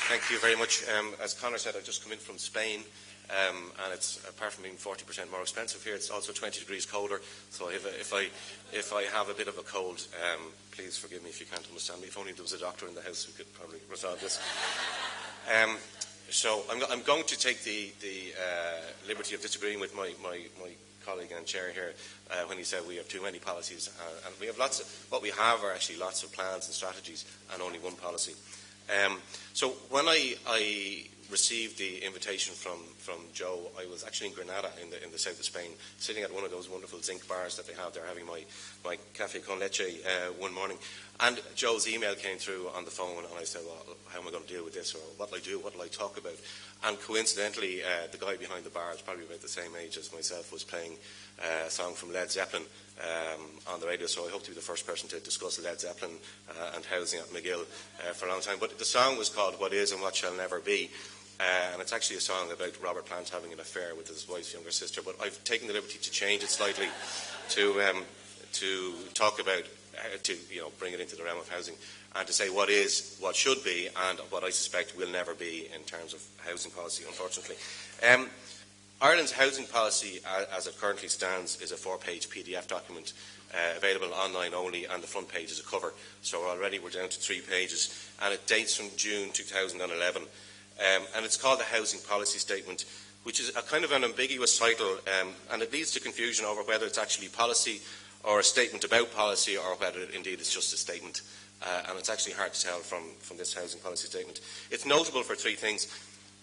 Thank you very much. As Conor said, I've just come in from Spain, and it's, apart from being 40% more expensive here, it's also 20 degrees colder. So if I have a bit of a cold, please forgive me if you can't understand me. If only there was a doctor in the house who could probably resolve this. So I'm going to take the liberty of disagreeing with my colleague and chair here when he said we have too many policies, and we have what we have are actually lots of plans and strategies and only one policy. So when I received the invitation from Joe, I was actually in Granada in the south of Spain, sitting at one of those wonderful zinc bars that they have there, having my café con leche one morning. And Joe's email came through on the phone, and I said, well, how am I going to deal with this, or what will I do, what will I talk about? And coincidentally, the guy behind the bar is probably about the same age as myself, was playing a song from Led Zeppelin on the radio, so I hope to be the first person to discuss Led Zeppelin and housing at McGill for a long time. But the song was called What Is and What Shall Never Be, and it's actually a song about Robert Plant having an affair with his wife's younger sister, but I've taken the liberty to change it slightly to talk about, to bring it into the realm of housing, and to say what is, what should be, and what I suspect will never be in terms of housing policy, unfortunately. Ireland's housing policy, as it currently stands, is a 4-page PDF document available online only, and the front page is a cover. So already we're down to 3 pages, and it dates from June 2011. And it's called the Housing Policy Statement, which is a kind of an ambiguous title, and it leads to confusion over whether it's actually policy or a statement about policy, or whether indeed it's just a statement. And it's actually hard to tell from this housing policy statement. It's notable for 3 things.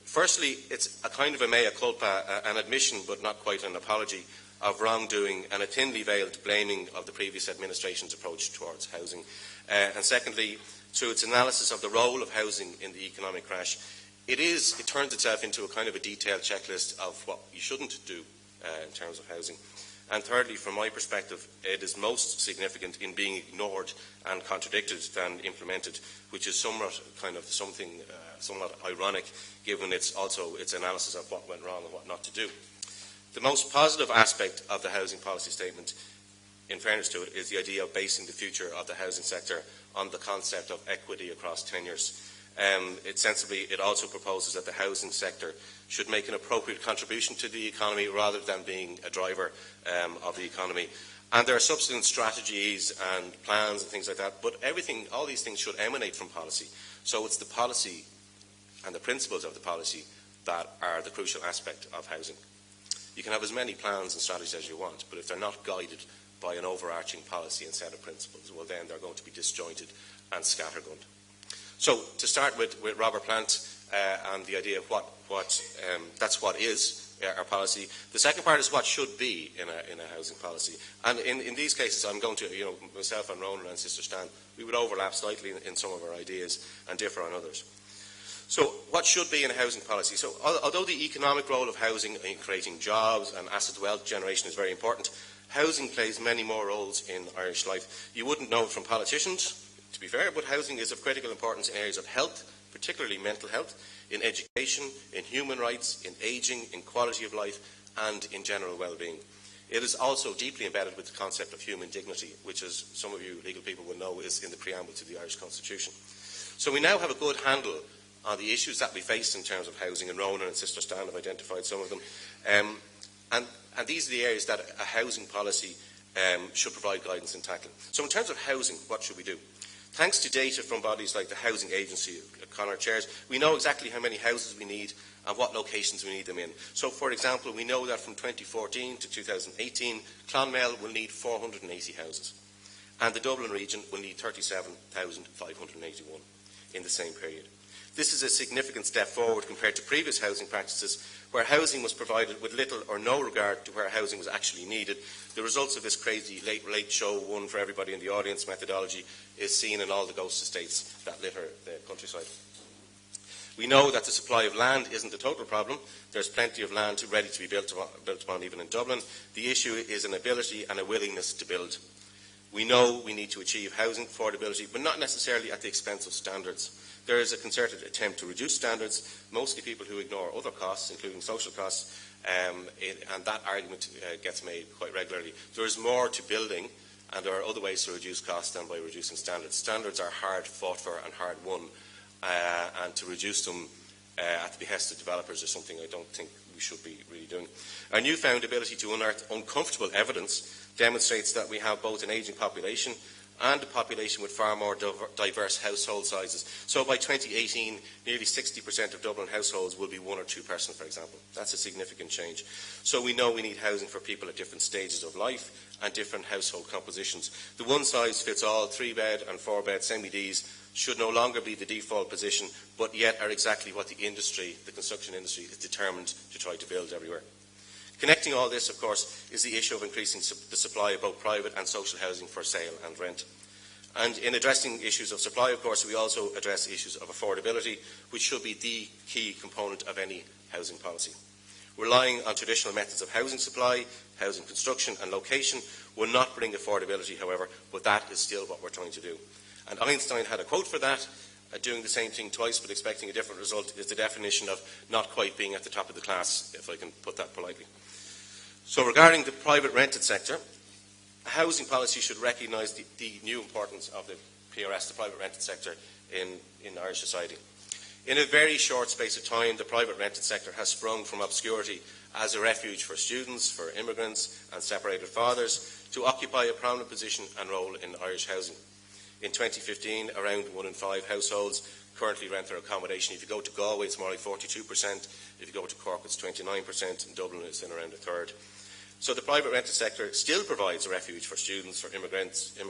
Firstly, it's a kind of a mea culpa, an admission but not quite an apology of wrongdoing, and a thinly veiled blaming of the previous administration's approach towards housing. And secondly, through its analysis of the role of housing in the economic crash, it turns itself into a kind of a detailed checklist of what you shouldn't do in terms of housing. And thirdly, from my perspective, it is most significant in being ignored and contradicted than implemented, which is somewhat ironic, given its analysis of what went wrong and what not to do. The most positive aspect of the housing policy statement, in fairness to it, is the idea of basing the future of the housing sector on the concept of equity across tenures. It also proposes that the housing sector should make an appropriate contribution to the economy rather than being a driver of the economy. And there are subsequent strategies and plans and things like that, but all these things should emanate from policy. So it's the policy and the principles of the policy that are the crucial aspect of housing. You can have as many plans and strategies as you want, but if they're not guided by an overarching policy and set of principles, well then they're going to be disjointed and scattergunned. So to start with Robert Plant and the idea of that's what is our policy. The second part is what should be in a housing policy. And in these cases, I'm going to, myself and Ronan and Sister Stan, we would overlap slightly in some of our ideas and differ on others. So what should be in a housing policy? So although the economic role of housing in creating jobs and asset wealth generation is very important, housing plays many more roles in Irish life. You wouldn't know it from politicians, to be fair, but housing is of critical importance in areas of health, particularly mental health, in education, in human rights, in ageing, in quality of life, and in general well-being. It is also deeply embedded with the concept of human dignity, which, as some of you legal people will know, is in the preamble to the Irish Constitution. So we now have a good handle on the issues that we face in terms of housing, and Ronan and Sister Stan have identified some of them. And these are the areas that a housing policy should provide guidance in tackling. So in terms of housing, what should we do? Thanks to data from bodies like the Housing Agency, Conor chairs, we know exactly how many houses we need and what locations we need them in. So, for example, we know that from 2014 to 2018, Clonmel will need 480 houses, and the Dublin region will need 37,581 in the same period. This is a significant step forward compared to previous housing practices, where housing was provided with little or no regard to where housing was actually needed. The results of this crazy late show, one for everybody in the audience methodology, is seen in all the ghost estates that litter the countryside. We know that the supply of land isn't the total problem. There's plenty of land ready to be built upon even in Dublin. The issue is an ability and a willingness to build. We know we need to achieve housing affordability, but not necessarily at the expense of standards. There is a concerted attempt to reduce standards, mostly people who ignore other costs, including social costs, and that argument gets made quite regularly. There is more to building, and there are other ways to reduce costs than by reducing standards. Standards are hard fought for and hard won, and to reduce them at the behest of developers is something I don't think we should be really doing. Our newfound ability to unearth uncomfortable evidence demonstrates that we have both an ageing population and a population with far more diverse household sizes. So by 2018, nearly 60% of Dublin households will be one or two person, for example. That's a significant change. So we know we need housing for people at different stages of life and different household compositions. The one-size-fits-all 3-bed and 4-bed semi-Ds should no longer be the default position, but yet are exactly what the industry, the construction industry, is determined to try to build everywhere. Connecting all this, of course, is the issue of increasing the supply of both private and social housing for sale and rent. And in addressing issues of supply, of course, we also address issues of affordability, which should be the key component of any housing policy. Relying on traditional methods of housing supply, housing construction and location will not bring affordability, however, but that is still what we're trying to do. And Einstein had a quote for that. Doing the same thing twice but expecting a different result is the definition of not quite being at the top of the class, if I can put that politely. So regarding the private rented sector, housing policy should recognise the new importance of the PRS, the private rented sector, in Irish society. In a very short space of time, the private rented sector has sprung from obscurity as a refuge for students, for immigrants and separated fathers to occupy a prominent position and role in Irish housing. In 2015, around 1 in 5 households currently rent their accommodation. If you go to Galway, it's more like 42%. If you go to Cork, it's 29%. In Dublin, it's in around a third. So the private rented sector still provides a refuge for students, for immigrants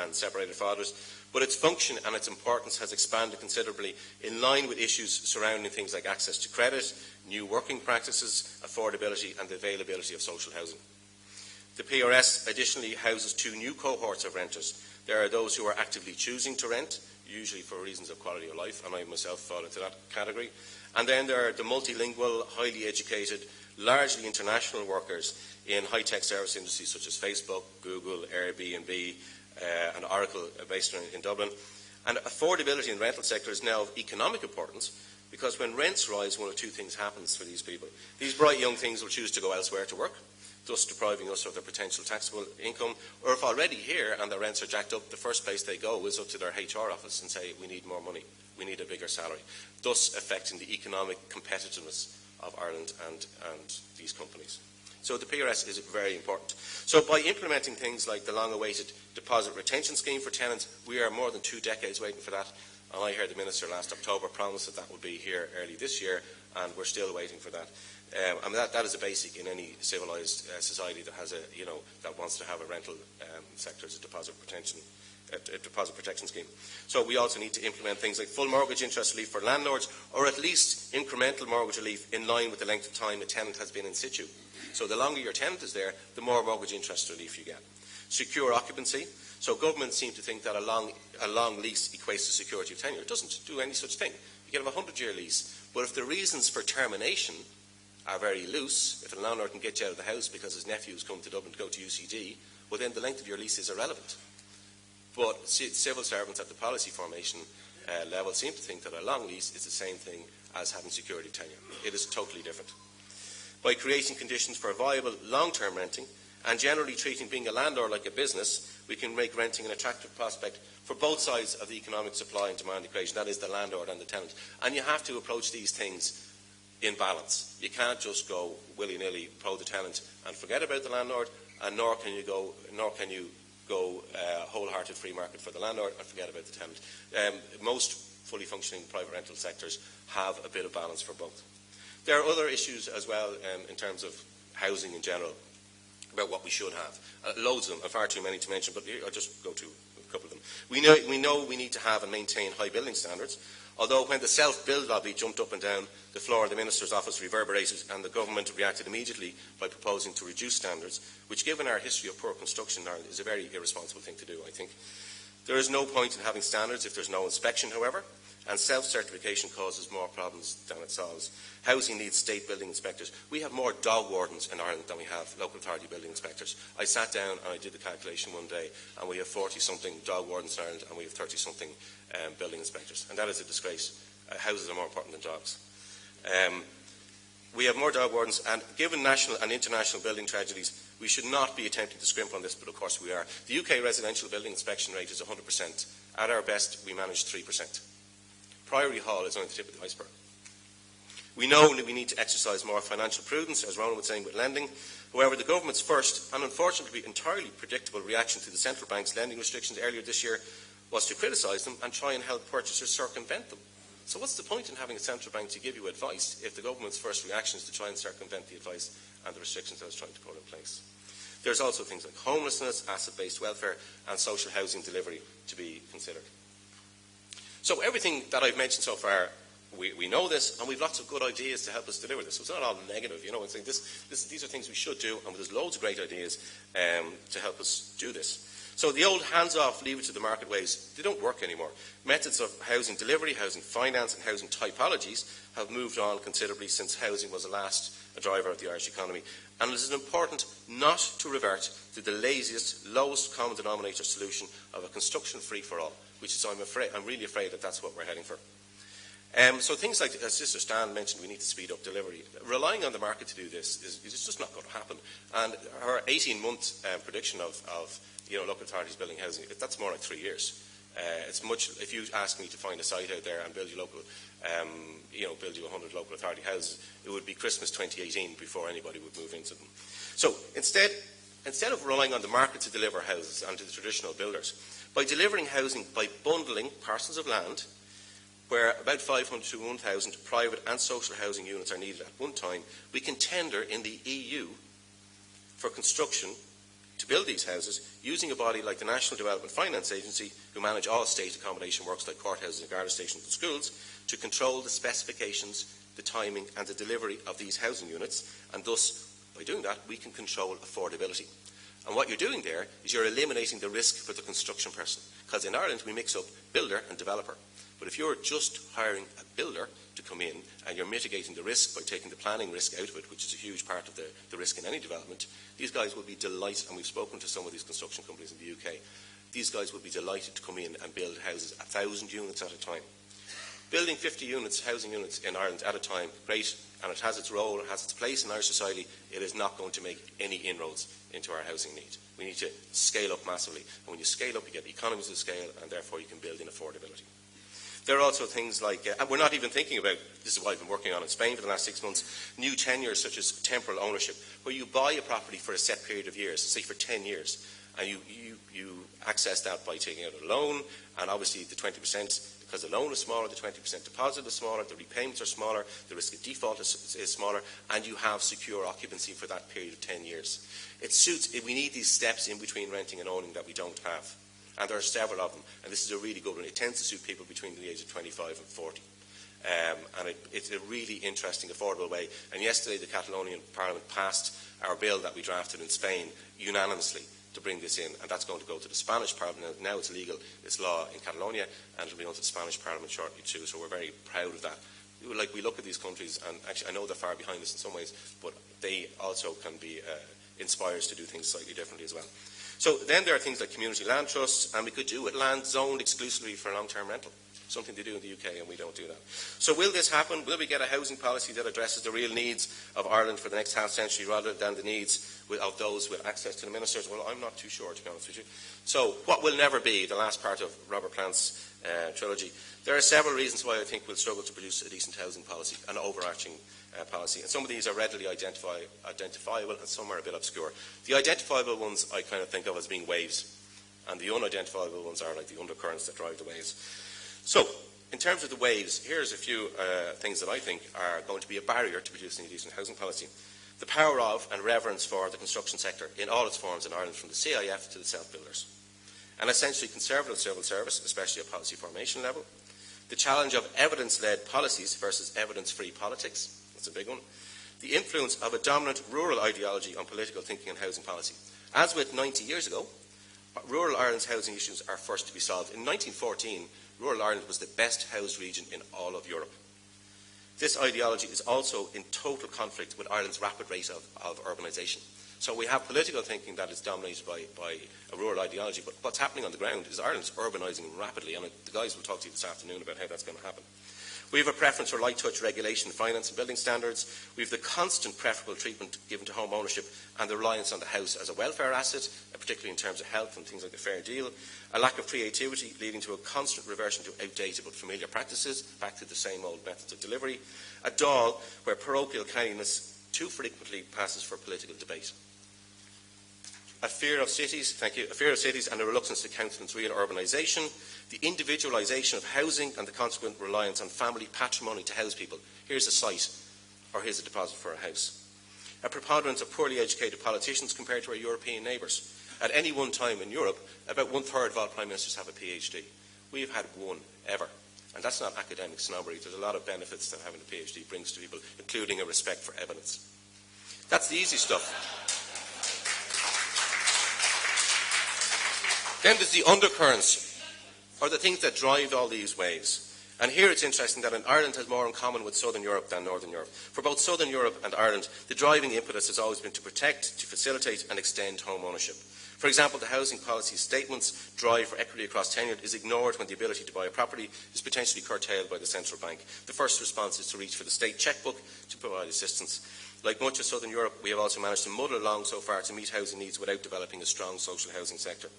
and separated fathers, but its function and its importance has expanded considerably in line with issues surrounding things like access to credit, new working practices, affordability and the availability of social housing. The PRS additionally houses 2 new cohorts of renters. There are those who are actively choosing to rent, usually for reasons of quality of life, and I myself fall into that category. And then there are the multilingual, highly educated, largely international workers in high-tech service industries such as Facebook, Google, Airbnb, and Oracle based in Dublin. And affordability in the rental sector is now of economic importance because when rents rise, one of 2 things happens for these people. These bright young things will choose to go elsewhere to work, thus depriving us of their potential taxable income, or if already here and their rents are jacked up, the first place they go is up to their HR office and say, we need more money, we need a bigger salary, thus affecting the economic competitiveness of Ireland and these companies. So the PRS is very important. So by implementing things like the long-awaited deposit retention scheme for tenants, we are more than 2 decades waiting for that, and I heard the Minister last October promise that would be here early this year, and we're still waiting for that. I mean that is a basic in any civilised society that has that wants to have a rental sector as a deposit protection scheme. So we also need to implement things like full mortgage interest relief for landlords, or at least incremental mortgage relief in line with the length of time a tenant has been in situ. So the longer your tenant is there, the more mortgage interest relief you get. Secure occupancy. So governments seem to think that a long lease equates to security of tenure. It doesn't do any such thing. You can have a 100-year lease, but if the reasons for termination are very loose, if a landlord can get you out of the house because his nephew's come to Dublin to go to UCD, well then the length of your lease is irrelevant. But civil servants at the policy formation level seem to think that a long lease is the same thing as having security of tenure. It is totally different. By creating conditions for viable long-term renting and generally treating being a landlord like a business, we can make renting an attractive prospect for both sides of the economic supply and demand equation, that is the landlord and the tenant. And you have to approach these things in balance. You can't just go willy-nilly pro the tenant and forget about the landlord, and nor can you go wholehearted free market for the landlord and forget about the tenant. Most fully functioning private rental sectors have a bit of balance for both. There are other issues as well in terms of housing in general about what we should have. Loads of them, far too many to mention, but I'll just go to a couple of them. We know we need to have and maintain high building standards. Although when the self-build lobby jumped up and down, the floor of the Minister's office reverberated and the government reacted immediately by proposing to reduce standards, which given our history of poor construction in Ireland is a very irresponsible thing to do, I think. There is no point in having standards if there is no inspection, however, and self-certification causes more problems than it solves. Housing needs state building inspectors. We have more dog wardens in Ireland than we have local authority building inspectors. I sat down and I did the calculation one day, and we have 40-something dog wardens in Ireland and we have 30-something building inspectors, and that is a disgrace. Houses are more important than dogs. We have more dog wardens, and given national and international building tragedies, we should not be attempting to scrimp on this, but of course we are. The UK residential building inspection rate is 100%. At our best, we manage 3%. Priory Hall is only the tip of the iceberg. We know that we need to exercise more financial prudence, as Ronan was saying, with lending. However, the government's first and unfortunately entirely predictable reaction to the central bank's lending restrictions earlier this year was to criticise them and try and help purchasers circumvent them. So what's the point in having a central bank to give you advice if the government's first reaction is to try and circumvent the advice and the restrictions that it's trying to put in place? There's also things like homelessness, asset-based welfare and social housing delivery to be considered. So everything that I've mentioned so far, we know this, and we've lots of good ideas to help us deliver this. So it's not all negative, you know. It's like these are things we should do, and there's loads of great ideas to help us do this. So the old hands-off, leave it to the market ways, they don't work anymore. Methods of housing delivery, housing finance, and housing typologies have moved on considerably since housing was the last driver of the Irish economy. And it is important not to revert to the laziest, lowest common denominator solution of a construction free-for-all, which is, I'm really afraid that that's what we're heading for. So things like, as Sister Stan mentioned, we need to speed up delivery. Relying on the market to do this is just not going to happen. And our 18-month prediction of local authorities building housing, that's more like 3 years. It's much. If you ask me to find a site out there and build you local, build you 100 local authority houses, it would be Christmas 2018 before anybody would move into them. So instead of relying on the market to deliver houses and to the traditional builders, by delivering housing by bundling parcels of land, where about 500 to 1,000 private and social housing units are needed at one time, we can tender in the EU for construction to build these houses using a body like the National Development Finance Agency, who manage all state accommodation works like courthouses and guard stations and schools, to control the specifications, the timing and the delivery of these housing units, and thus, by doing that, we can control affordability. And what you're doing there is you're eliminating the risk for the construction person, because in Ireland we mix up builder and developer. But if you're just hiring a builder to come in and you're mitigating the risk by taking the planning risk out of it, which is a huge part of the risk in any development, these guys will be delighted, and we've spoken to some of these construction companies in the UK, these guys will be delighted to come in and build houses 1,000 units at a time. Building 50 units, housing units in Ireland at a time, great, and it has its role, it has its place in Irish society. It is not going to make any inroads into our housing need. We need to scale up massively, and when you scale up you get economies of scale, and therefore you can build in affordability. There are also things like, and we're not even thinking about, this is what I've been working on in Spain for the last 6 months, new tenures such as temporal ownership, where you buy a property for a set period of years, say for 10 years, and you access that by taking out a loan, and obviously the 20%, because the loan is smaller, the 20% deposit is smaller, the repayments are smaller, the risk of default is smaller, and you have secure occupancy for that period of 10 years. We need these steps in between renting and owning that we don't have. And there are several of them, and this is a really good one. It tends to suit people between the age of 25 and 40. And it's a really interesting, affordable way. And yesterday the Catalonian Parliament passed our bill that we drafted in Spain unanimously to bring this in, and that's going to go to the Spanish Parliament. Now it's legal, it's law in Catalonia, and it'll be going to the Spanish Parliament shortly too, so we're very proud of that. We look at these countries, and actually I know they're far behind us in some ways, but they also can be inspired to do things slightly differently as well. So then there are things like community land trusts, and we could do it land zoned exclusively for long-term rental, something they do in the UK, and we don't do that. So will this happen? Will we get a housing policy that addresses the real needs of Ireland for the next half century rather than the needs of those with access to the ministers? Well, I'm not too sure, to be honest with you. So what will never be, the last part of Robert Plant's trilogy, there are several reasons why I think we'll struggle to produce a decent housing policy, an overarching policy. And some of these are readily identifiable, and some are a bit obscure. The identifiable ones I kind of think of as being waves, and the unidentifiable ones are like the undercurrents that drive the waves. So, in terms of the waves, here's a few things that I think are going to be a barrier to producing a decent housing policy. The power of and reverence for the construction sector in all its forms in Ireland, from the CIF to the self-builders. An essentially conservative civil service, especially at policy formation level. The challenge of evidence-led policies versus evidence-free politics. That's a big one. The influence of a dominant rural ideology on political thinking and housing policy. As with 90 years ago, rural Ireland's housing issues are first to be solved. In 1914, rural Ireland was the best housed region in all of Europe. This ideology is also in total conflict with Ireland's rapid rate of urbanisation. So we have political thinking that is dominated by a rural ideology, but what's happening on the ground is Ireland's urbanising rapidly, and the guys will talk to you this afternoon about how that's going to happen. We have a preference for light touch regulation, finance and building standards. We have the constant preferable treatment given to home ownership and the reliance on the house as a welfare asset, particularly in terms of health and things like the fair deal. A lack of creativity leading to a constant reversion to outdated but familiar practices, back to the same old methods of delivery. A Dáil where parochial kindness too frequently passes for political debate. A fear of cities, and a reluctance to countenance real urbanisation, the individualisation of housing and the consequent reliance on family patrimony to house people. Here's a site, or here's a deposit for a house. A preponderance of poorly educated politicians compared to our European neighbours. At any one time in Europe, about 1/3 of all Prime Ministers have a PhD. We've had one, ever. And that's not academic snobbery. There's a lot of benefits that having a PhD brings to people, including a respect for evidence. That's the easy stuff. Then there's the undercurrents, or the things that drive all these waves. And here it's interesting that Ireland has more in common with Southern Europe than Northern Europe. For both Southern Europe and Ireland, the driving impetus has always been to protect, to facilitate and extend home ownership. For example, the housing policy statement's drive for equity across tenure is ignored when the ability to buy a property is potentially curtailed by the central bank. The first response is to reach for the state chequebook to provide assistance. Like much of Southern Europe, we have also managed to muddle along so far to meet housing needs without developing a strong social housing sector.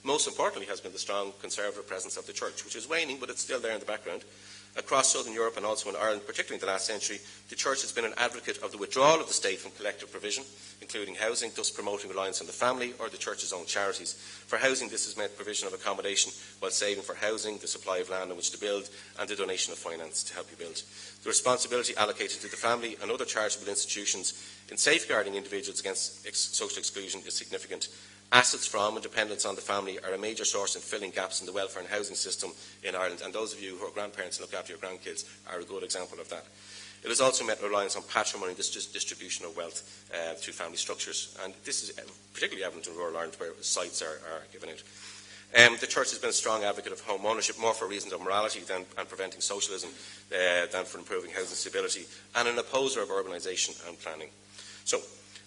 Most importantly has been the strong conservative presence of the Church, which is waning, but it's still there in the background. Across Southern Europe and also in Ireland, particularly in the last century, the Church has been an advocate of the withdrawal of the state from collective provision, including housing, thus promoting reliance on the family or the Church's own charities. For housing, this has meant provision of accommodation while saving for housing, the supply of land on which to build, and the donation of finance to help you build. The responsibility allocated to the family and other charitable institutions in safeguarding individuals against social exclusion is significant. Assets from and dependence on the family are a major source in filling gaps in the welfare and housing system in Ireland, and those of you who are grandparents and look after your grandkids are a good example of that. It has also meant reliance on patrimony, this distribution of wealth through family structures, and this is particularly evident in rural Ireland where sites are given out. The Church has been a strong advocate of home ownership, more for reasons of morality and preventing socialism than for improving housing stability, and an opposer of urbanisation and planning. So,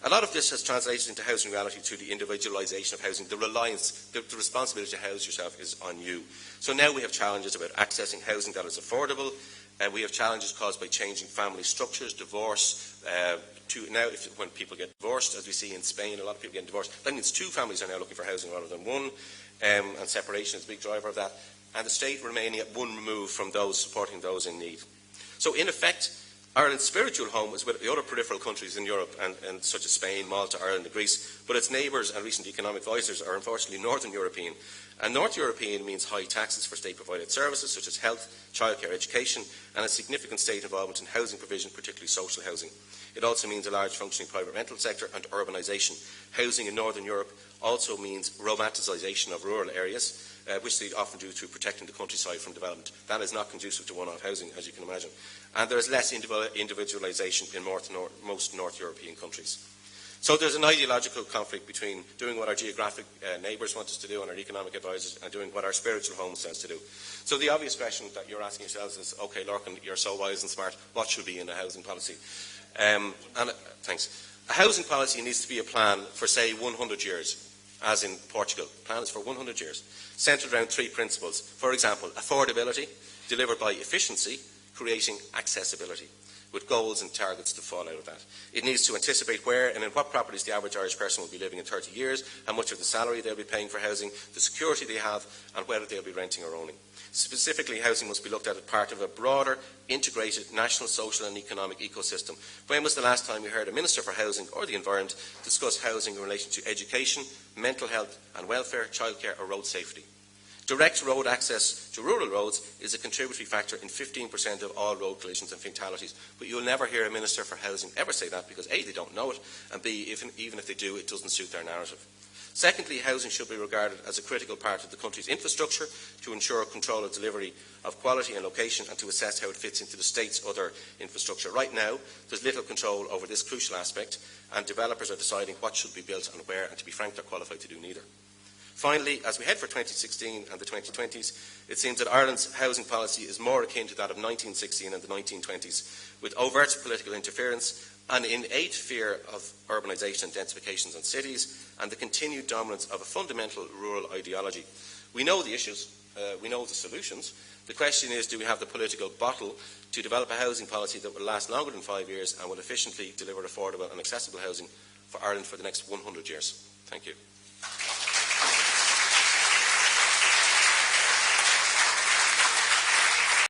a lot of this has translated into housing reality through the individualisation of housing. The reliance, the responsibility to house yourself is on you. So now we have challenges about accessing housing that is affordable. We have challenges caused by changing family structures, divorce. When people get divorced, as we see in Spain, a lot of people get divorced. That means two families are now looking for housing rather than one, and separation is a big driver of that. And the state remaining at one remove from those supporting those in need. So in effect, Ireland's spiritual home is with the other peripheral countries in Europe, and such as Spain, Malta, Ireland and Greece, but its neighbours and recent economic advisors are unfortunately Northern European. And North European means high taxes for state-provided services such as health, childcare, education, and a significant state involvement in housing provision, particularly social housing. It also means a large functioning private rental sector and urbanisation. Housing in Northern Europe also means romanticisation of rural areas, which they often do through protecting the countryside from development. That is not conducive to one-off housing, as you can imagine. And there is less individualisation in most North European countries. So there's an ideological conflict between doing what our geographic neighbours want us to do and our economic advisors and doing what our spiritual home says to do. So the obvious question that you're asking yourselves is, okay, Lorcan, you're so wise and smart, what should be in a housing policy? Thanks. A housing policy needs to be a plan for, say, 100 years, as in Portugal. The plan is for 100 years, centred around three principles. For example, affordability, delivered by efficiency, creating accessibility, with goals and targets to fall out of that. It needs to anticipate where and in what properties the average Irish person will be living in 30 years, how much of the salary they'll be paying for housing, the security they have, and whether they'll be renting or owning. Specifically, housing must be looked at as part of a broader, integrated national, social and economic ecosystem. When was the last time you heard a Minister for Housing or the Environment discuss housing in relation to education, mental health and welfare, childcare or road safety? Direct road access to rural roads is a contributory factor in 15% of all road collisions and fatalities, but you'll never hear a Minister for Housing ever say that because A, they don't know it, and B, even if they do, it doesn't suit their narrative. Secondly, housing should be regarded as a critical part of the country's infrastructure to ensure control of delivery of quality and location and to assess how it fits into the state's other infrastructure. Right now, there's little control over this crucial aspect, and developers are deciding what should be built and where, and to be frank, they're qualified to do neither. Finally, as we head for 2016 and the 2020s, it seems that Ireland's housing policy is more akin to that of 1916 and the 1920s, with overt political interference, an innate fear of urbanisation and densifications in cities, and the continued dominance of a fundamental rural ideology. We know the issues. We know the solutions. The question is, do we have the political bottle to develop a housing policy that will last longer than 5 years and will efficiently deliver affordable and accessible housing for Ireland for the next 100 years? Thank you.